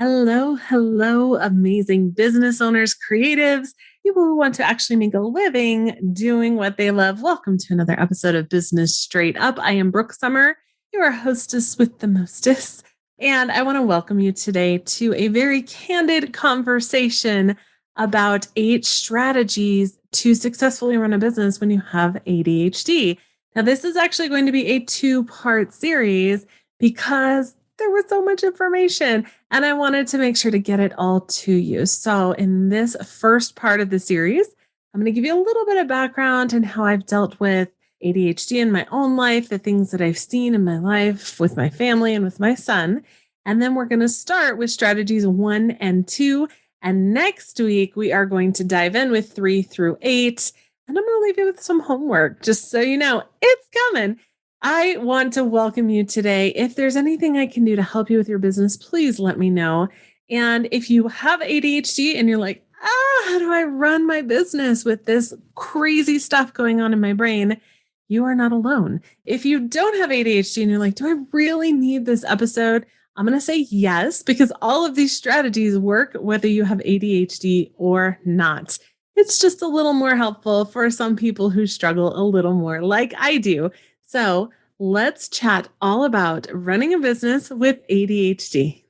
Hello, hello, amazing business owners, creatives, people who want to actually make a living doing what they love. Welcome to another episode of Business Straight Up. I am Brooke Summer, your hostess with the mostest, and I want to welcome you today to a very candid conversation about 8 strategies to successfully run a business when you have ADHD. Now, this is actually going to be a 2-part series because there was so much information and I wanted to make sure to get it all to you. So, in this first part of the series, I'm going to give you a little bit of background and how I've dealt with ADHD in my own life, the things that I've seen in my life with my family and with my son. And then we're going to start with strategies 1 and 2. And next week, we are going to dive in with 3 through 8. And I'm going to leave you with some homework, just so you know it's coming. I want to welcome you today. If there's anything I can do to help you with your business, please let me know. And if you have ADHD and you're like, how do I run my business with this crazy stuff going on in my brain? You are not alone. If you don't have ADHD and you're like, do I really need this episode? I'm going to say yes, because all of these strategies work whether you have ADHD or not. It's just a little more helpful for some people who struggle a little more like I do. So let's chat all about running a business with ADHD.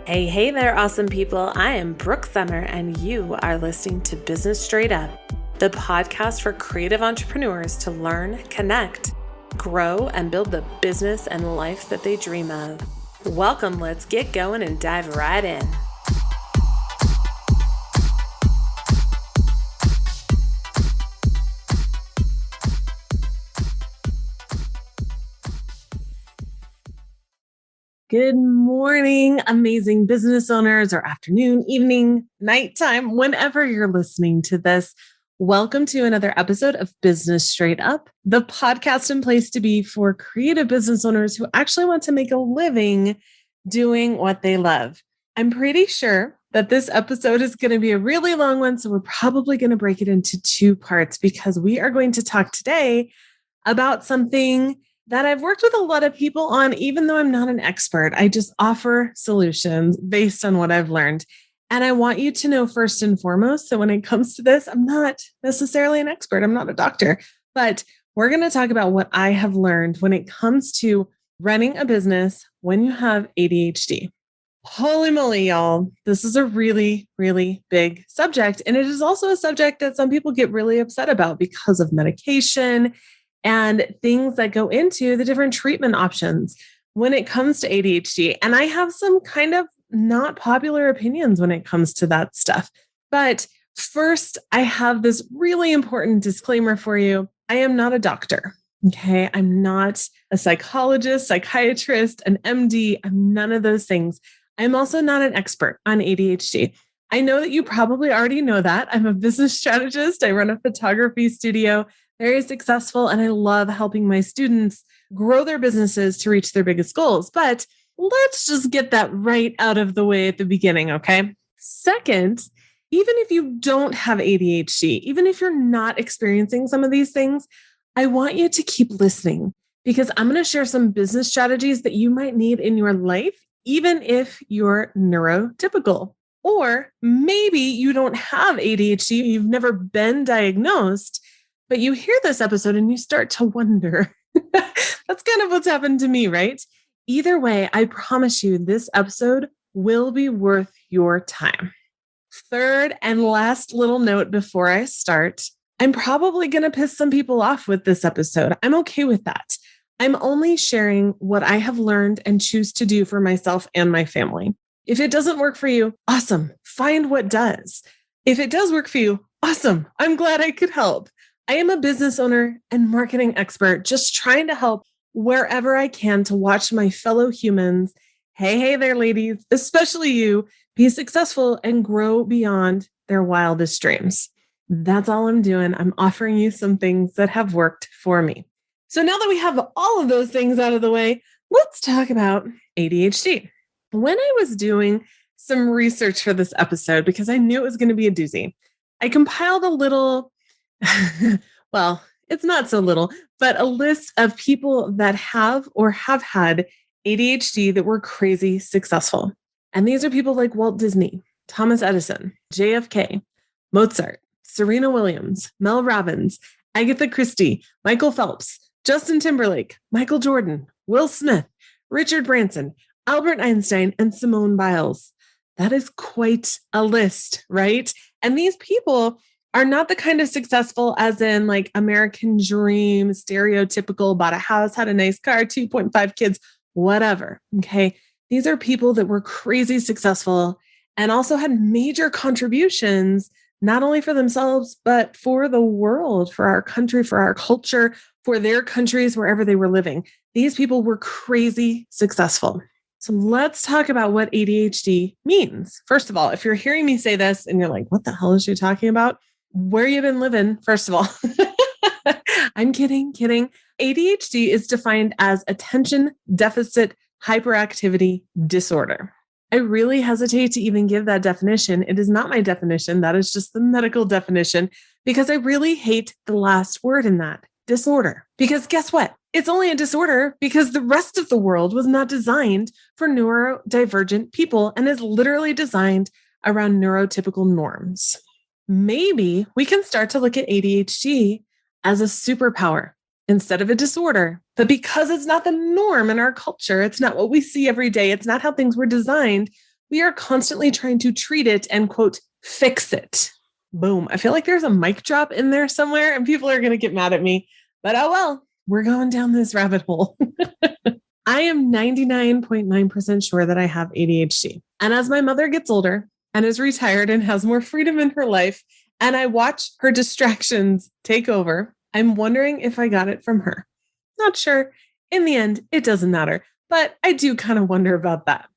Hey there, awesome people. I am Brooke Summer, and you are listening to Business Straight Up, the podcast for creative entrepreneurs to learn, connect, grow, and build the business and life that they dream of. Welcome, let's get going and dive right in. Good morning, amazing business owners, or afternoon, evening, nighttime, whenever you're listening to this. Welcome to another episode of Business Straight Up, the podcast and place to be for creative business owners who actually want to make a living doing what they love. I'm pretty sure that this episode is going to be a really long one, so we're probably going to break it into 2 parts because we are going to talk today about something that I've worked with a lot of people on, even though I'm not an expert. I just offer solutions based on what I've learned. And I want you to know first and foremost, so when it comes to this, I'm not necessarily an expert. I'm not a doctor, but we're going to talk about what I have learned when it comes to running a business when you have ADHD. Holy moly, y'all. This is a really, really big subject. And it is also a subject that some people get really upset about because of medication and things that go into the different treatment options when it comes to ADHD. And I have some kind of not popular opinions when it comes to that stuff. But first, I have this really important disclaimer for you. I am not a doctor. Okay. I'm not a psychologist, psychiatrist, an MD. I'm none of those things. I'm also not an expert on ADHD. I know that you probably already know that. I'm a business strategist. I run a photography studio, very successful, and I love helping my students grow their businesses to reach their biggest goals. But let's just get that right out of the way at the beginning, okay? Second, even if you don't have ADHD, even if you're not experiencing some of these things, I want you to keep listening because I'm going to share some business strategies that you might need in your life, even if you're neurotypical. Or maybe you don't have ADHD, you've never been diagnosed, but you hear this episode and you start to wonder. That's kind of what's happened to me, right? Either way, I promise you this episode will be worth your time. Third and last little note before I start, I'm probably going to piss some people off with this episode. I'm okay with that. I'm only sharing what I have learned and choose to do for myself and my family. If it doesn't work for you, awesome. Find what does. If it does work for you, awesome. I'm glad I could help. I am a business owner and marketing expert, just trying to help wherever I can to watch my fellow humans, hey there, ladies, especially you, be successful and grow beyond their wildest dreams. That's all I'm doing. I'm offering you some things that have worked for me. So now that we have all of those things out of the way, let's talk about ADHD. When I was doing some research for this episode, because I knew it was going to be a doozy, I compiled a little well, it's not so little, but a list of people that have or have had ADHD that were crazy successful. And these are people like Walt Disney, Thomas Edison, JFK, Mozart, Serena Williams, Mel Robbins, Agatha Christie, Michael Phelps, Justin Timberlake, Michael Jordan, Will Smith, Richard Branson, Albert Einstein, and Simone Biles. That is quite a list, right? And these people are not the kind of successful as in like American dream, stereotypical, bought a house, had a nice car, 2.5 kids, whatever. Okay. These are people that were crazy successful and also had major contributions, not only for themselves, but for the world, for our country, for our culture, for their countries, wherever they were living. These people were crazy successful. So let's talk about what ADHD means. First of all, if you're hearing me say this and you're like, what the hell is she talking about? Where you been living, first of all. I'm kidding. ADHD is defined as attention deficit hyperactivity disorder. I really hesitate to even give that definition. It is not my definition. That is just the medical definition because I really hate the last word in that, disorder. Because guess what? It's only a disorder because the rest of the world was not designed for neurodivergent people and is literally designed around neurotypical norms. Maybe we can start to look at ADHD as a superpower instead of a disorder. But because it's not the norm in our culture, it's not what we see every day, it's not how things were designed, we are constantly trying to treat it and, quote, fix it. Boom. I feel like there's a mic drop in there somewhere and people are going to get mad at me. But oh well, we're going down this rabbit hole. I am 99.9% sure that I have ADHD. And as my mother gets older and is retired and has more freedom in her life, and I watch her distractions take over, I'm wondering if I got it from her. Not sure. In the end, it doesn't matter, but I do kind of wonder about that.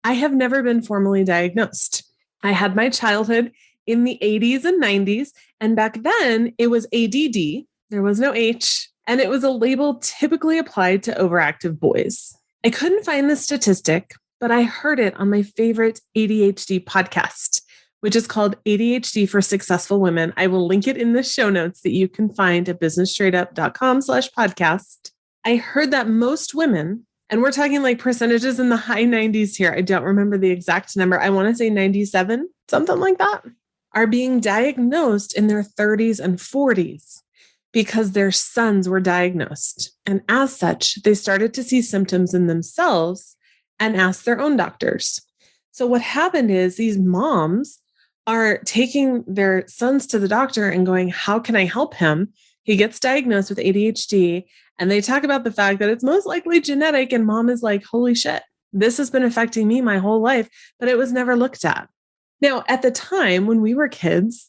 I have never been formally diagnosed. I had my childhood in the 80s and 90s, and back then it was ADD. There was no H, and it was a label typically applied to overactive boys. I couldn't find the statistic, but I heard it on my favorite ADHD podcast, which is called ADHD for Successful Women. I will link it in the show notes that you can find at businessstraightedup.com/podcast. I heard that most women, and we're talking like percentages in the high 90s here. I don't remember the exact number. I want to say 97, something like that, are being diagnosed in their 30s and 40s because their sons were diagnosed. And as such, they started to see symptoms in themselves and asked their own doctors. So what happened is these moms are taking their sons to the doctor and going, how can I help him? He gets diagnosed with ADHD. And they talk about the fact that it's most likely genetic. And mom is like, holy shit, this has been affecting me my whole life, but it was never looked at. Now, at the time when we were kids,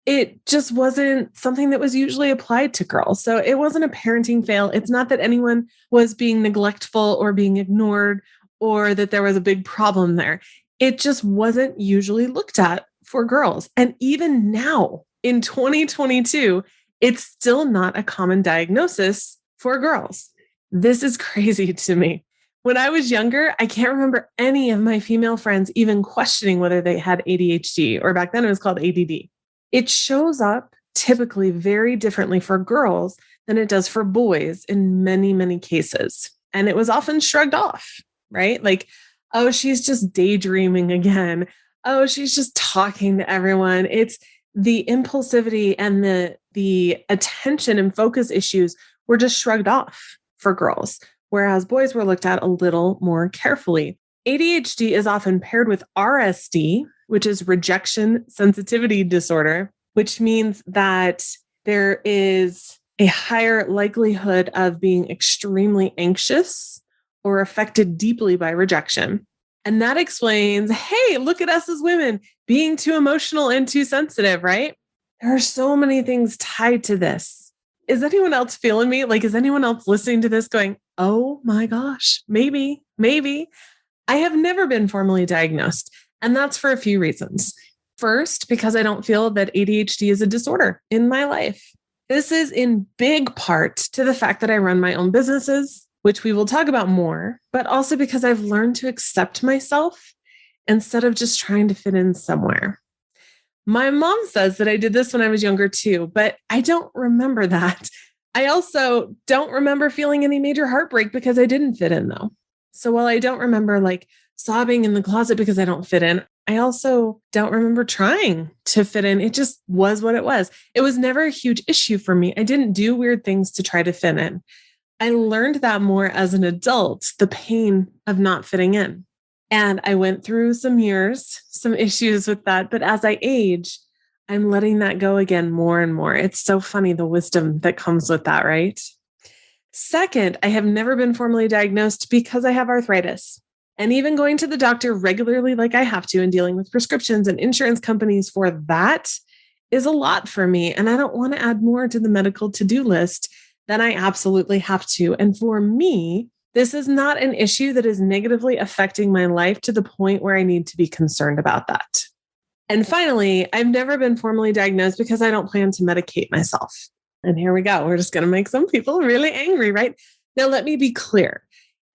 it just wasn't something that was usually applied to girls. So it wasn't a parenting fail. It's not that anyone was being neglectful or being ignored or that there was a big problem there. It just wasn't usually looked at for girls. And even now in 2022, it's still not a common diagnosis for girls. This is crazy to me. When I was younger, I can't remember any of my female friends even questioning whether they had ADHD, or back then it was called ADD. It shows up typically very differently for girls than it does for boys in many, many cases. And it was often shrugged off, right? Like, oh, she's just daydreaming again. Oh, she's just talking to everyone. It's the impulsivity and the attention and focus issues were just shrugged off for girls, whereas boys were looked at a little more carefully. ADHD is often paired with RSD, which is rejection sensitivity disorder, which means that there is a higher likelihood of being extremely anxious or affected deeply by rejection. And that explains, hey, look at us as women being too emotional and too sensitive, right? There are so many things tied to this. Is anyone else feeling me? Like, is anyone else listening to this going, oh my gosh, maybe. I have never been formally diagnosed, and that's for a few reasons. First, because I don't feel that ADHD is a disorder in my life. This is in big part to the fact that I run my own businesses, which we will talk about more, but also because I've learned to accept myself instead of just trying to fit in somewhere. My mom says that I did this when I was younger too, but I don't remember that. I also don't remember feeling any major heartbreak because I didn't fit in though. So while I don't remember like sobbing in the closet because I don't fit in, I also don't remember trying to fit in. It just was what it was. It was never a huge issue for me. I didn't do weird things to try to fit in. I learned that more as an adult, the pain of not fitting in. And I went through some years, some issues with that. But as I age, I'm letting that go again more and more. It's so funny, the wisdom that comes with that, right? Second, I have never been formally diagnosed because I have arthritis. And even going to the doctor regularly, like I have to, and dealing with prescriptions and insurance companies for that is a lot for me. And I don't want to add more to the medical to-do list than I absolutely have to. And for me, this is not an issue that is negatively affecting my life to the point where I need to be concerned about that. And finally, I've never been formally diagnosed because I don't plan to medicate myself. And here we go. We're just going to make some people really angry, right? Now, let me be clear.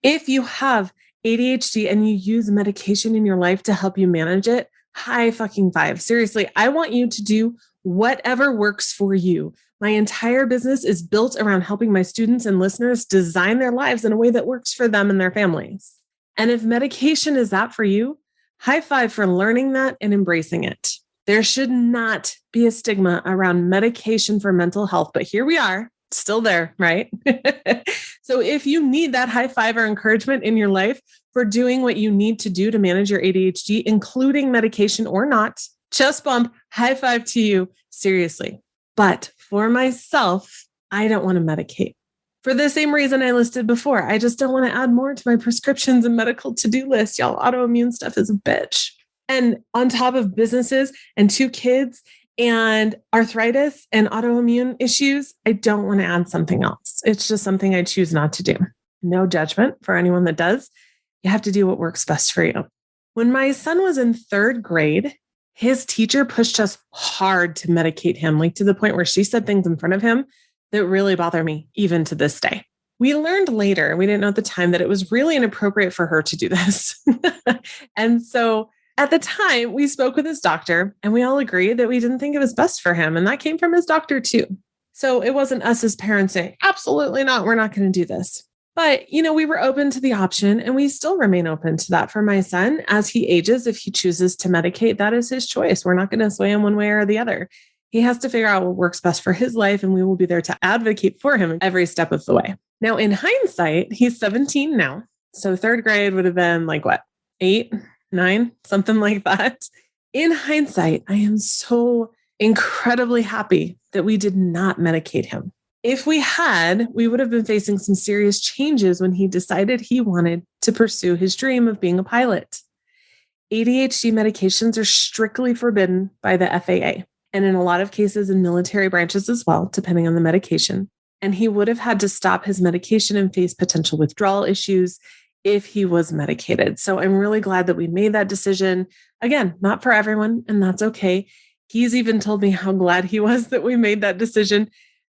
If you have ADHD and you use medication in your life to help you manage it, high fucking five. Seriously, I want you to do whatever works for you. My entire business is built around helping my students and listeners design their lives in a way that works for them and their families. And if medication is that for you, high five for learning that and embracing it. There should not be a stigma around medication for mental health, but here we are, still there, right? So if you need that high five or encouragement in your life for doing what you need to do to manage your ADHD, including medication or not, chest bump, high five to you, seriously. But for myself, I don't want to medicate. For the same reason I listed before, I just don't want to add more to my prescriptions and medical to-do list. Y'all, autoimmune stuff is a bitch. And on top of businesses and 2 kids and arthritis and autoimmune issues, I don't want to add something else. It's just something I choose not to do. No judgment for anyone that does. You have to do what works best for you. When my son was in 3rd grade, his teacher pushed us hard to medicate him, like to the point where she said things in front of him that really bother me even to this day. We learned later, we didn't know at the time, that it was really inappropriate for her to do this. And so at the time, we spoke with his doctor and we all agreed that we didn't think it was best for him. And that came from his doctor too. So it wasn't us as parents saying, absolutely not, we're not going to do this. But, we were open to the option and we still remain open to that for my son as he ages. If he chooses to medicate, that is his choice. We're not going to sway him one way or the other. He has to figure out what works best for his life, and we will be there to advocate for him every step of the way. Now, in hindsight, he's 17 now. So 3rd grade would have been like what, 8, 9, something like that. In hindsight, I am so incredibly happy that we did not medicate him. If we had, we would have been facing some serious changes when he decided he wanted to pursue his dream of being a pilot. ADHD medications are strictly forbidden by the FAA. And in a lot of cases in military branches as well, depending on the medication. And he would have had to stop his medication and face potential withdrawal issues if he was medicated. So I'm really glad that we made that decision. Again, not for everyone, and that's okay. He's even told me how glad he was that we made that decision.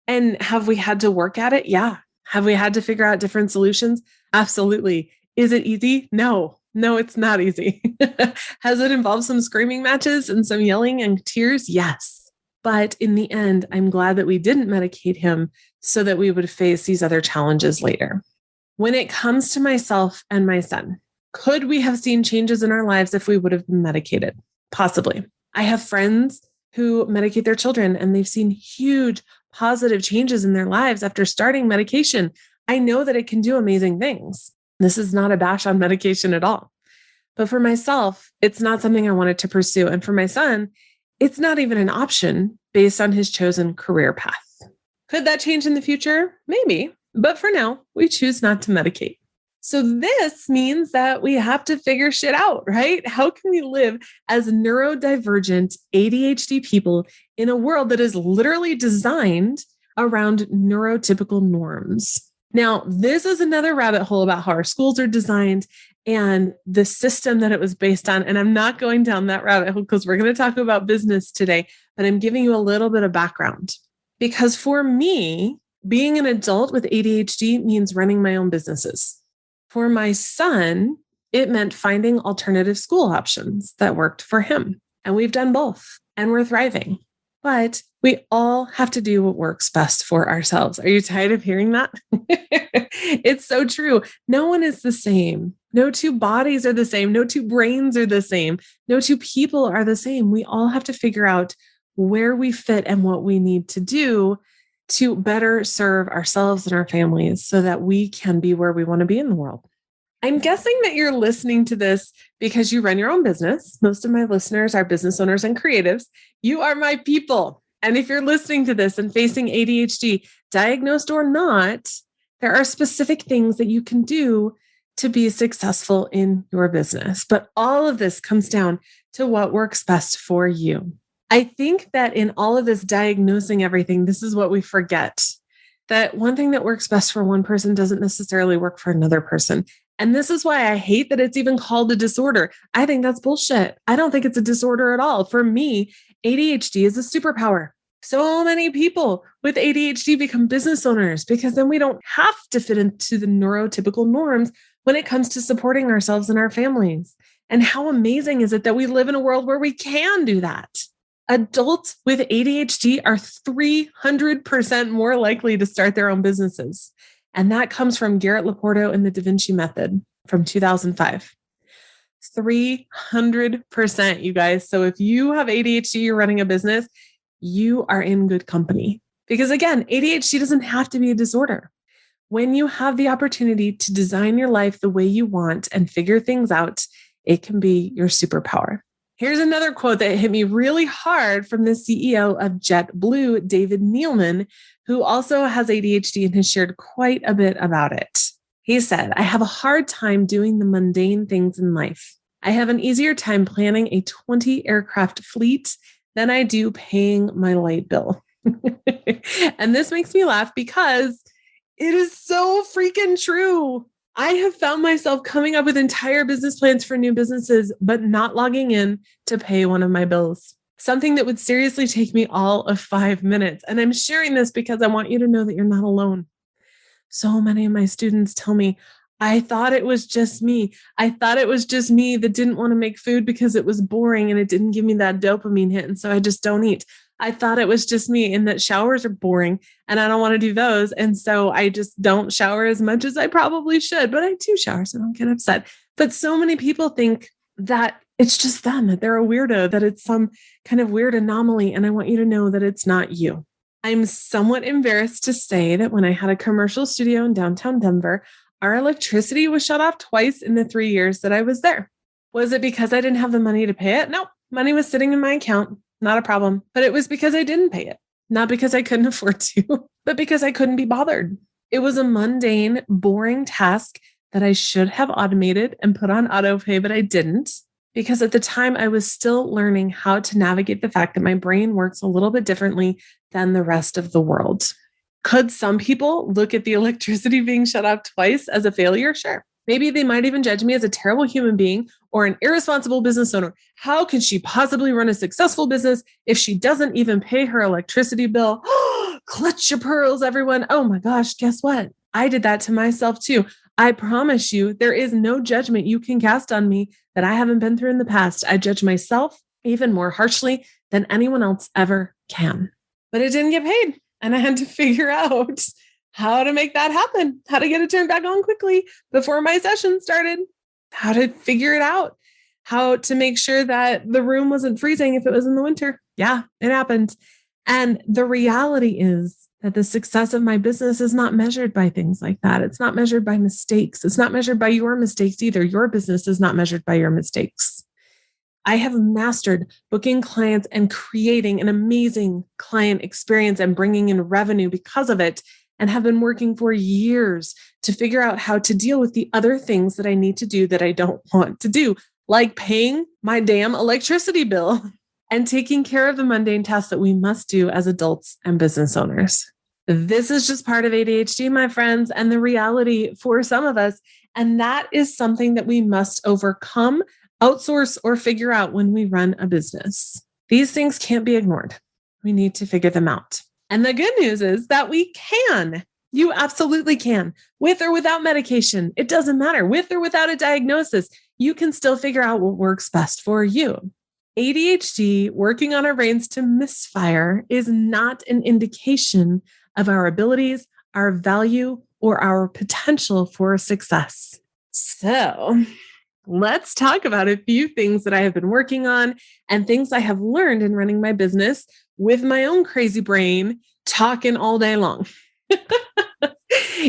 And have we had to work at it? Yeah. Have we had to figure out different solutions? Absolutely. Is it easy? No, it's not easy. Has it involved some screaming matches and some yelling and tears? Yes. But in the end, I'm glad that we didn't medicate him so that we would face these other challenges later. When it comes to myself and my son, could we have seen changes in our lives if we would have been medicated? Possibly. I have friends who medicate their children and they've seen huge positive changes in their lives after starting medication. I know that it can do amazing things. This is not a bash on medication at all. But for myself, it's not something I wanted to pursue. And for my son, it's not even an option based on his chosen career path. Could that change in the future? Maybe. But for now, we choose not to medicate. So this means that we have to figure shit out, right? How can we live as neurodivergent ADHD people in a world that is literally designed around neurotypical norms? Now, this is another rabbit hole about how our schools are designed and the system that it was based on. And I'm not going down that rabbit hole because we're going to talk about business today, but I'm giving you a little bit of background. Because for me, being an adult with ADHD means running my own businesses. For my son, it meant finding alternative school options that worked for him. And we've done both, and we're thriving. But we all have to do what works best for ourselves. Are you tired of hearing that? It's so true. No one is the same. No two bodies are the same. No two brains are the same. No two people are the same. We all have to figure out where we fit and what we need to do to better serve ourselves and our families so that we can be where we want to be in the world. I'm guessing that you're listening to this because you run your own business. Most of my listeners are business owners and creatives. You are my people. And if you're listening to this and facing ADHD, diagnosed or not, there are specific things that you can do to be successful in your business. But all of this comes down to what works best for you. I think that in all of this diagnosing everything, this is what we forget, that one thing that works best for one person doesn't necessarily work for another person. And this is why I hate that it's even called a disorder. I think that's bullshit. I don't think it's a disorder at all. For me, ADHD is a superpower. So many people with ADHD become business owners because then we don't have to fit into the neurotypical norms when it comes to supporting ourselves and our families. And how amazing is it that we live in a world where we can do that? Adults with ADHD are 300% more likely to start their own businesses. And that comes from Garrett Laporto and the Da Vinci Method from 2005. 300%, you guys. So if you have ADHD, you're running a business, you are in good company. Because again, ADHD doesn't have to be a disorder. When you have the opportunity to design your life the way you want and figure things out, it can be your superpower. Here's another quote that hit me really hard from the CEO of JetBlue, David Neeleman, who also has ADHD and has shared quite a bit about it. He said, "I have a hard time doing the mundane things in life. I have an easier time planning a 20 aircraft fleet than I do paying my light bill." And this makes me laugh because it is so freaking true. I have found myself coming up with entire business plans for new businesses, but not logging in to pay one of my bills. Something that would seriously take me all of 5 minutes. And I'm sharing this because I want you to know that you're not alone. So many of my students tell me, I thought it was just me. I thought it was just me that didn't want to make food because it was boring and it didn't give me that dopamine hit. And so I just don't eat. I thought it was just me and that showers are boring and I don't want to do those. And so I just don't shower as much as I probably should, but I do shower, so don't get upset. But so many people think that it's just them, that they're a weirdo, that it's some kind of weird anomaly. And I want you to know that it's not you. I'm somewhat embarrassed to say that when I had a commercial studio in downtown Denver, our electricity was shut off twice in the 3 years that I was there. Was it because I didn't have the money to pay it? No, money was sitting in my account. Not a problem. But it was because I didn't pay it. Not because I couldn't afford to, but because I couldn't be bothered. It was a mundane, boring task that I should have automated and put on autopay, but I didn't. Because at the time, I was still learning how to navigate the fact that my brain works a little bit differently than the rest of the world. Could some people look at the electricity being shut off twice as a failure? Sure. Maybe they might even judge me as a terrible human being or an irresponsible business owner. How can she possibly run a successful business if she doesn't even pay her electricity bill? Clutch your pearls, everyone. Oh my gosh, guess what? I did that to myself too. I promise you, there is no judgment you can cast on me that I haven't been through in the past. I judge myself even more harshly than anyone else ever can. But it didn't get paid. And I had to figure out how to make that happen, how to get it turned back on quickly before my session started, how to figure it out, how to make sure that the room wasn't freezing if it was in the winter. Yeah, it happened. And the reality is that the success of my business is not measured by things like that. It's not measured by mistakes. It's not measured by your mistakes either. Your business is not measured by your mistakes. I have mastered booking clients and creating an amazing client experience and bringing in revenue because of it, and have been working for years to figure out how to deal with the other things that I need to do that I don't want to do, like paying my damn electricity bill and taking care of the mundane tasks that we must do as adults and business owners. This is just part of ADHD, my friends, and the reality for some of us. And that is something that we must overcome, outsource, or figure out when we run a business. These things can't be ignored. We need to figure them out. And the good news is that we can. You absolutely can. With or without medication. It doesn't matter. With or without a diagnosis, you can still figure out what works best for you. ADHD working on our brains to misfire is not an indication of our abilities, our value, or our potential for success. So let's talk about a few things that I have been working on and things I have learned in running my business with my own crazy brain talking all day long.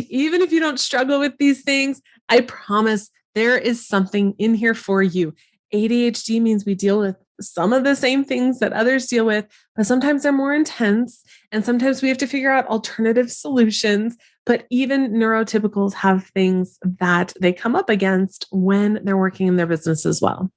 Even if you don't struggle with these things, I promise there is something in here for you. ADHD means we deal with some of the same things that others deal with, but sometimes they're more intense. And sometimes we have to figure out alternative solutions. But even neurotypicals have things that they come up against when they're working in their business as well.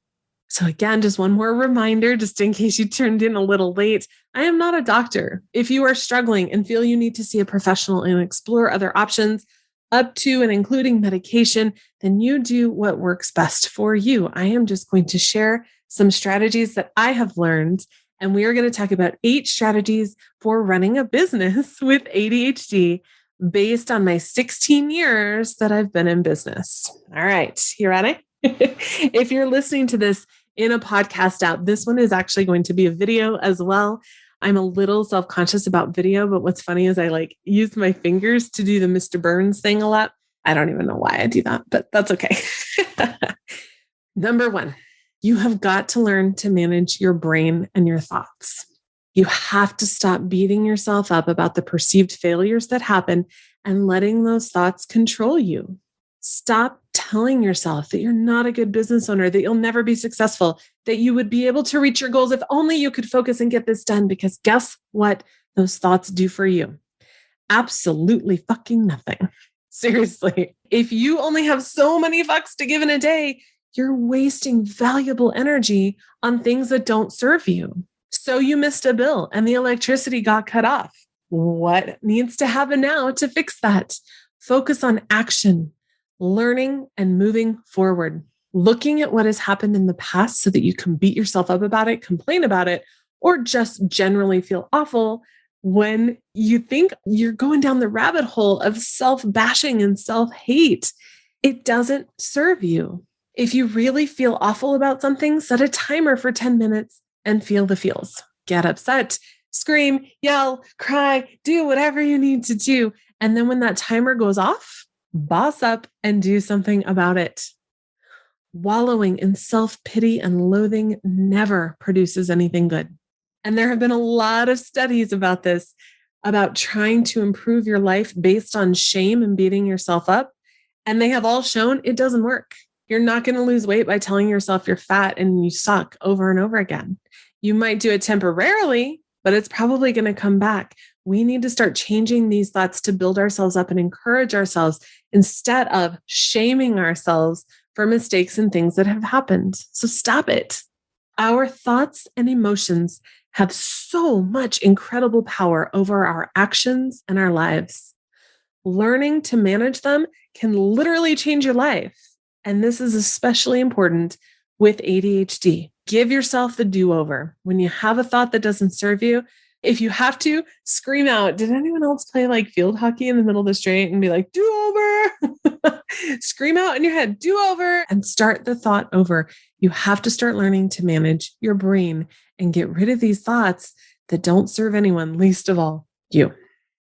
So again, just one more reminder, just in case you turned in a little late, I am not a doctor. If you are struggling and feel you need to see a professional and explore other options up to and including medication, then you do what works best for you. I am just going to share some strategies that I have learned, and we are going to talk about 8 strategies for running a business with ADHD based on my 16 years that I've been in business. All right, you ready? If you're listening to this in a podcast app, this one is actually going to be a video as well. I'm a little self-conscious about video, but what's funny is I use my fingers to do the Mr. Burns thing a lot. I don't even know why I do that, but that's okay. Number 1, you have got to learn to manage your brain and your thoughts. You have to stop beating yourself up about the perceived failures that happen and letting those thoughts control you. Stop telling yourself that you're not a good business owner, that you'll never be successful, that you would be able to reach your goals if only you could focus and get this done, because guess what those thoughts do for you? Absolutely fucking nothing. Seriously. If you only have so many fucks to give in a day, you're wasting valuable energy on things that don't serve you. So you missed a bill and the electricity got cut off. What needs to happen now to fix that? Focus on action, learning and moving forward, looking at what has happened in the past so that you can beat yourself up about it, complain about it, or just generally feel awful when you think you're going down the rabbit hole of self-bashing and self-hate. It doesn't serve you. If you really feel awful about something, set a timer for 10 minutes and feel the feels. Get upset, scream, yell, cry, do whatever you need to do. And then when that timer goes off, boss up and do something about it. Wallowing in self-pity and loathing never produces anything good. And there have been a lot of studies about this, about trying to improve your life based on shame and beating yourself up. And they have all shown it doesn't work. You're not going to lose weight by telling yourself you're fat and you suck over and over again. You might do it temporarily, but it's probably going to come back. We need to start changing these thoughts to build ourselves up and encourage ourselves instead of shaming ourselves for mistakes and things that have happened. So stop it. Our thoughts and emotions have so much incredible power over our actions and our lives. Learning to manage them can literally change your life. And this is especially important with ADHD. Give yourself the do-over. When you have a thought that doesn't serve you, if you have to, scream out. Did anyone else play field hockey in the middle of the street and be like, do-over? Scream out in your head, do-over, and start the thought over. You have to start learning to manage your brain and get rid of these thoughts that don't serve anyone, least of all you.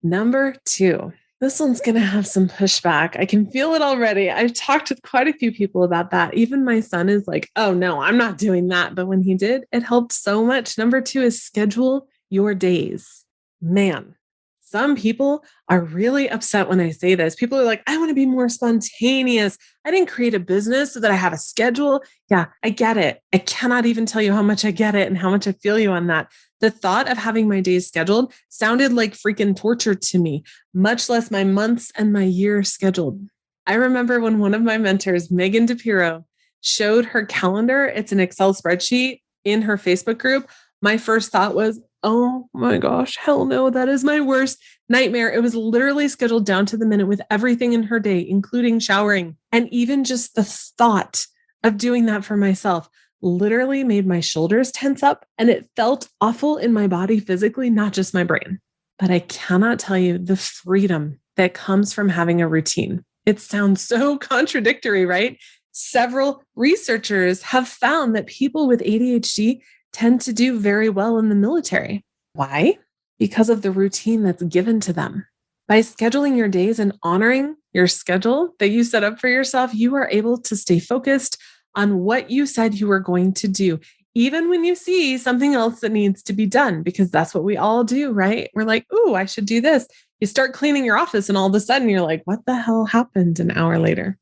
Number 2. This one's going to have some pushback. I can feel it already. I've talked with quite a few people about that. Even my son is like, oh no, I'm not doing that. But when he did, it helped so much. Number 2 is schedule your days. Man, some people are really upset when I say this. People are like, I want to be more spontaneous. I didn't create a business so that I have a schedule. Yeah, I get it. I cannot even tell you how much I get it and how much I feel you on that. The thought of having my days scheduled sounded like freaking torture to me, much less my months and my years scheduled. I remember when one of my mentors, Megan DePiro, showed her calendar. It's an Excel spreadsheet in her Facebook group. My first thought was, oh my gosh, hell no, that is my worst nightmare. It was literally scheduled down to the minute with everything in her day, including showering. And even just the thought of doing that for myself literally made my shoulders tense up, and it felt awful in my body physically, not just my brain. But I cannot tell you the freedom that comes from having a routine. It sounds so contradictory, right? Several researchers have found that people with ADHD tend to do very well in the military. Why? Because of the routine that's given to them. By scheduling your days and honoring your schedule that you set up for yourself, you are able to stay focused on what you said you were going to do, even when you see something else that needs to be done, because that's what we all do, right? We're like, ooh, I should do this. You start cleaning your office and all of a sudden you're like, what the hell happened an hour later?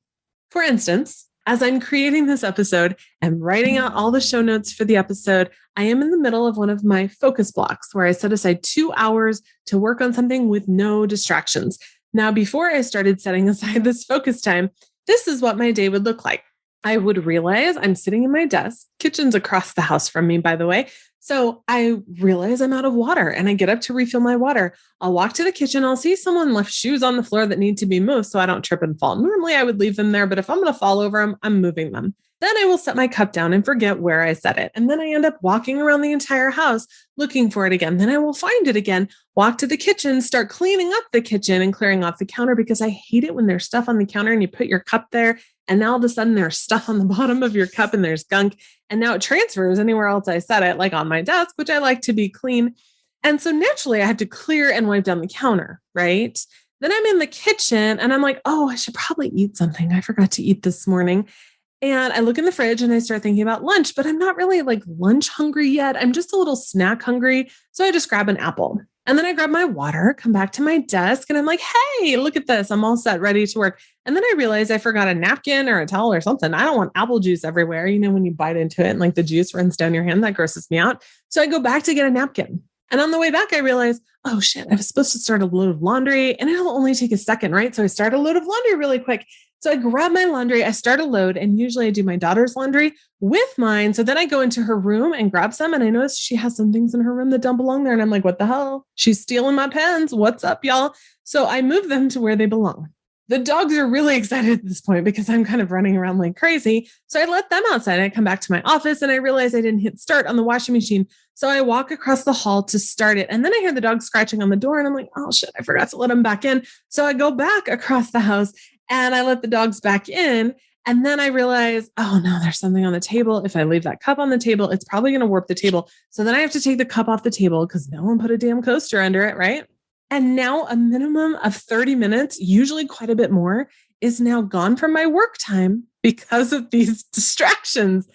For instance, as I'm creating this episode and writing out all the show notes for the episode, I am in the middle of one of my focus blocks where I set aside 2 hours to work on something with no distractions. Now, before I started setting aside this focus time, this is what my day would look like. I would realize I'm sitting in my desk. Kitchen's across the house from me, by the way. So I realize I'm out of water and I get up to refill my water. I'll walk to the kitchen. I'll see someone left shoes on the floor that need to be moved so I don't trip and fall. Normally I would leave them there, but if I'm going to fall over them, I'm moving them. Then I will set my cup down and forget where I set it. And then I end up walking around the entire house looking for it again. Then I will find it again, walk to the kitchen, start cleaning up the kitchen and clearing off the counter because I hate it when there's stuff on the counter and you put your cup there and now all of a sudden there's stuff on the bottom of your cup and there's gunk. And now it transfers anywhere else I set it, like on my desk, which I like to be clean. And so naturally I have to clear and wipe down the counter, right? Then I'm in the kitchen and I'm like, oh, I should probably eat something. I forgot to eat this morning. And I look in the fridge and I start thinking about lunch, but I'm not really like lunch hungry yet. I'm just a little snack hungry. So I just grab an apple and then I grab my water, come back to my desk and I'm like, hey, look at this. I'm all set, ready to work. And then I realize I forgot a napkin or a towel or something. I don't want apple juice everywhere. You know, when you bite into it and like the juice runs down your hand, that grosses me out. So I go back to get a napkin. And on the way back, I realized, oh shit, I was supposed to start a load of laundry and it'll only take a second, right? So I start a load of laundry really quick. So I grab my laundry, I start a load, and usually I do my daughter's laundry with mine. So then I go into her room and grab some, and I notice she has some things in her room that don't belong there. And I'm like, what the hell? She's stealing my pens. What's up, y'all? So I move them to where they belong. The dogs are really excited at this point because I'm kind of running around like crazy. So I let them outside. I come back to my office and I realize I didn't hit start on the washing machine. So I walk across the hall to start it. And then I hear the dog scratching on the door and I'm like, oh shit, I forgot to let them back in. So I go back across the house and I let the dogs back in. And then I realize, oh no, there's something on the table. If I leave that cup on the table, it's probably going to warp the table. So then I have to take the cup off the table because no one put a damn coaster under it, right? And now a minimum of 30 minutes, usually quite a bit more, is now gone from my work time because of these distractions.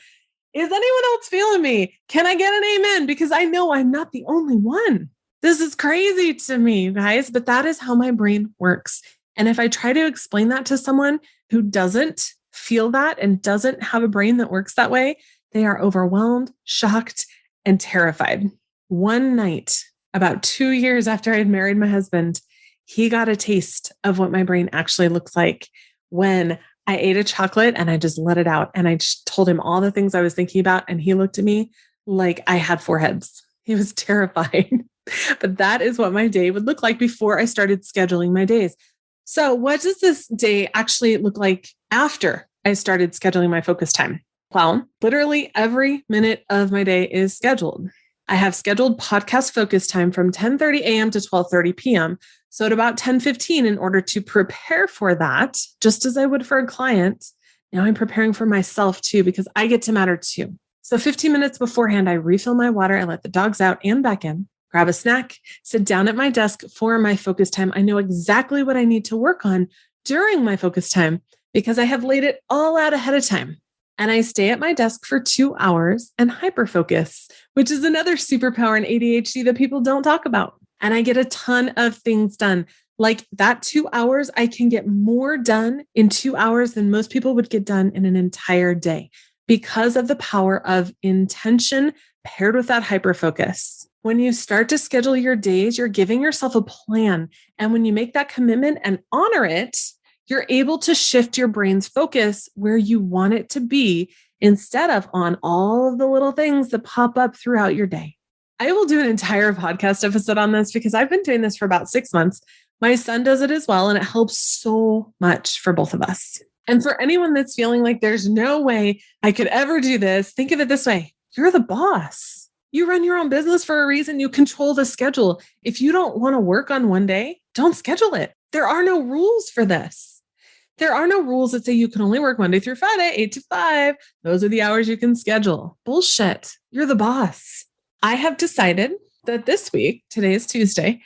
Is anyone else feeling me? Can I get an amen? Because I know I'm not the only one. This is crazy to me, you guys, but that is how my brain works. And if I try to explain that to someone who doesn't feel that and doesn't have a brain that works that way, they are overwhelmed, shocked, and terrified. One night, about 2 years after I had married my husband, he got a taste of what my brain actually looks like when I ate a chocolate and I just let it out. And I just told him all the things I was thinking about. And he looked at me like I had 4 heads. He was terrified. But that is what my day would look like before I started scheduling my days. So what does this day actually look like after I started scheduling my focus time? Well, literally every minute of my day is scheduled. I have scheduled podcast focus time from 10:30 a.m. to 12:30 p.m. So at about 10:15, in order to prepare for that, just as I would for a client, now I'm preparing for myself too, because I get to matter too. So 15 minutes beforehand, I refill my water. I let the dogs out and back in, grab a snack, sit down at my desk for my focus time. I know exactly what I need to work on during my focus time because I have laid it all out ahead of time. And I stay at my desk for 2 hours and hyperfocus, which is another superpower in ADHD that people don't talk about. And I get a ton of things done. Like that 2 hours, I can get more done in 2 hours than most people would get done in an entire day because of the power of intention paired with that hyperfocus. When you start to schedule your days, you're giving yourself a plan. And when you make that commitment and honor it, you're able to shift your brain's focus where you want it to be instead of on all of the little things that pop up throughout your day. I will do an entire podcast episode on this because I've been doing this for about 6 months. My son does it as well, and it helps so much for both of us. And for anyone that's feeling like there's no way I could ever do this, think of it this way. You're the boss. You run your own business for a reason. You control the schedule. If you don't want to work on one day, don't schedule it. There are no rules for this. There are no rules that say you can only work Monday through Friday, 8 to 5. Those are the hours you can schedule. Bullshit. You're the boss. I have decided that this week, today is Tuesday,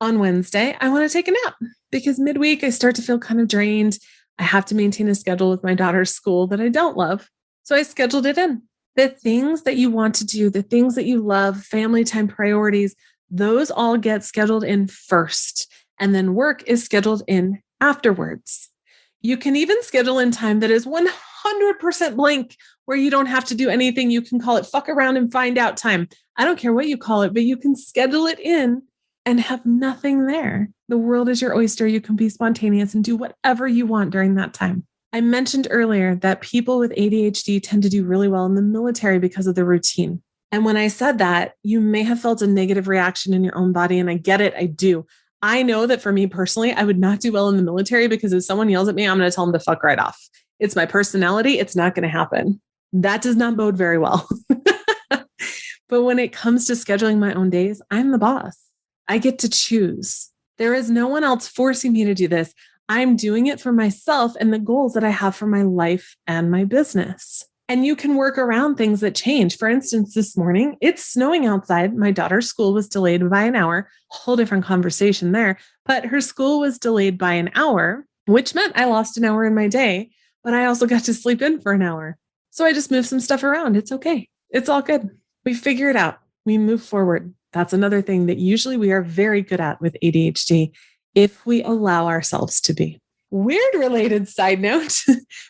on Wednesday, I want to take a nap because midweek I start to feel kind of drained. I have to maintain a schedule with my daughter's school that I don't love. So I scheduled it in. The things that you want to do, the things that you love, family time priorities, those all get scheduled in first. And then work is scheduled in afterwards. You can even schedule in time that is 100% blank, where you don't have to do anything. You can call it fuck around and find out time. I don't care what you call it, but you can schedule it in and have nothing there. The world is your oyster. You can be spontaneous and do whatever you want during that time. I mentioned earlier that people with ADHD tend to do really well in the military because of the routine. And when I said that, you may have felt a negative reaction in your own body. And I get it. I do. I know that for me personally, I would not do well in the military because if someone yells at me, I'm going to tell them to fuck right off. It's my personality. It's not going to happen. That does not bode very well. But when it comes to scheduling my own days, I'm the boss. I get to choose. There is no one else forcing me to do this. I'm doing it for myself and the goals that I have for my life and my business. And you can work around things that change. For instance, this morning, it's snowing outside. My daughter's school was delayed by an hour. Whole different conversation there. But her school was delayed by an hour, which meant I lost an hour in my day, but I also got to sleep in for an hour. So I just moved some stuff around. It's okay. It's all good. We figure it out. We move forward. That's another thing that usually we are very good at with ADHD if we allow ourselves to be. Weird related side note,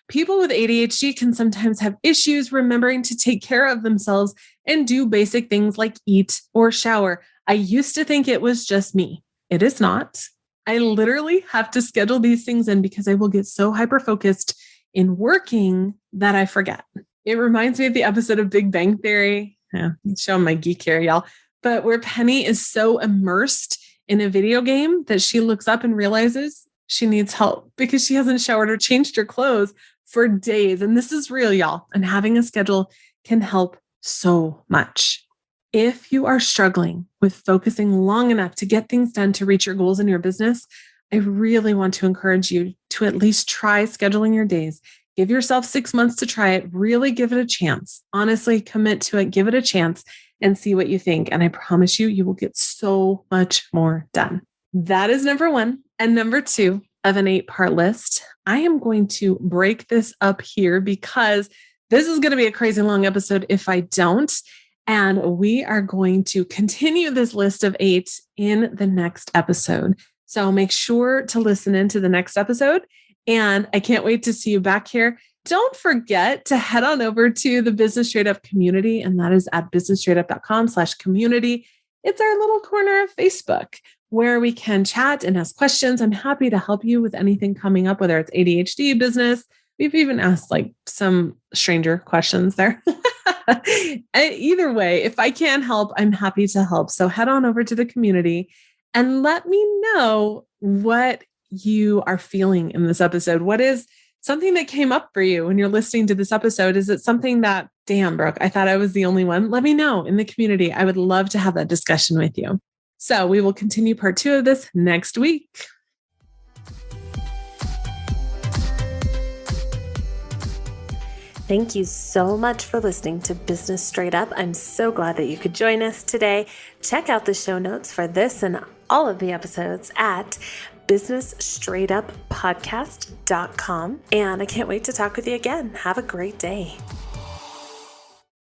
people with ADHD can sometimes have issues remembering to take care of themselves and do basic things like eat or shower. I used to think it was just me. It is not. I literally have to schedule these things in because I will get so hyper-focused in working that I forget. It reminds me of the episode of Big Bang Theory. Yeah, showing my geek here, y'all. But where Penny is so immersed in a video game that she looks up and realizes she needs help because she hasn't showered or changed her clothes for days. And this is real, y'all. And having a schedule can help so much. If you are struggling with focusing long enough to get things done to reach your goals in your business, I really want to encourage you to at least try scheduling your days. Give yourself 6 months to try it. Really give it a chance. Honestly, commit to it. Give it a chance and see what you think. And I promise you, you will get so much more done. That is number one. And number two of an 8-part list, I am going to break this up here because this is going to be a crazy long episode if I don't. And we are going to continue this list of 8 in the next episode. So make sure to listen into the next episode. And I can't wait to see you back here. Don't forget to head on over to the Business Straight Up community, and that is at businessstraightup.com/community. It's our little corner of Facebook where we can chat and ask questions. I'm happy to help you with anything coming up, whether it's ADHD, business. We've even asked like some stranger questions there. Either way, if I can help, I'm happy to help. So head on over to the community and let me know what you are feeling in this episode. What is something that came up for you when you're listening to this episode? Is it something that, damn, Brooke, I thought I was the only one? Let me know in the community. I would love to have that discussion with you. So we will continue part 2 of this next week. Thank you so much for listening to Business Straight Up. I'm so glad that you could join us today. Check out the show notes for this and all of the episodes at businessstraightupodcast.com. And I can't wait to talk with you again. Have a great day.